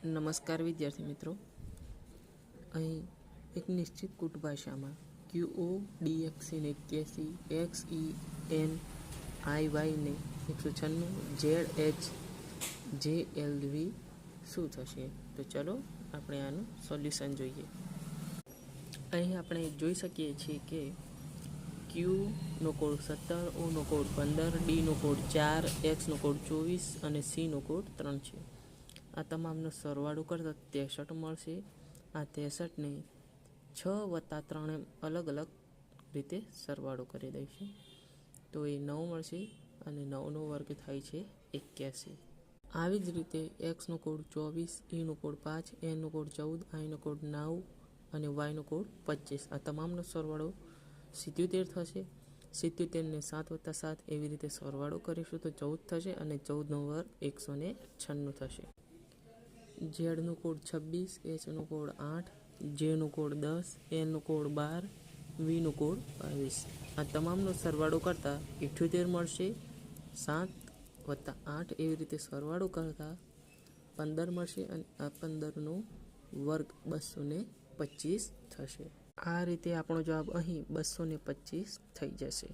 નમસ્કાર વિદ્યાર્થી મિત્રો, અહીં એક નિશ્ચિત કૂટ ભાષામાં QODXC ને 81 XENIY ને 196 ZH JLV શું થશે? તો ચલો આપણે આનું સોલ્યુશન જોઈએ. અહીં આપણે જોઈ શકીએ છીએ કે Q નો કોડ 17, O નો કોડ 15, D નો કોડ 4, X નો કોડ 24 અને C નો કોડ 3 છે. આ તમામનો સરવાળો કરતાં 63 મળશે. આ 63ને 6 વત્તા 3 એમ અલગ અલગ રીતે સરવાળો કરી દઈશું તો એ 9 મળશે અને 9નો વર્ગ થાય છે 81. આવી જ રીતે X નો કોડ 24, E નો કોડ 5, N નો કોડ 14, I નો કોડ 9 અને Y નો કોડ 25. આ તમામનો સરવાળો 77 થશે. 77ને 7 વત્તા 7 એવી રીતે સરવાળો કરીશું તો 14 થશે અને 14નો વર્ગ 196 થશે. Z નો કોડ 26, H નો કોડ 8, J નો કોડ 10, N નો કોડ 12, V નો કોડ 22. આ તમામનો સરવાળો કરતાં 78 મળશે. 7 વત્તા 8 એવી રીતે સરવાળો કરતાં 15 મળશે અને આ 15નો વર્ગ 225 થશે. આ રીતે આપણો જવાબ અહીં 225 થઈ જશે.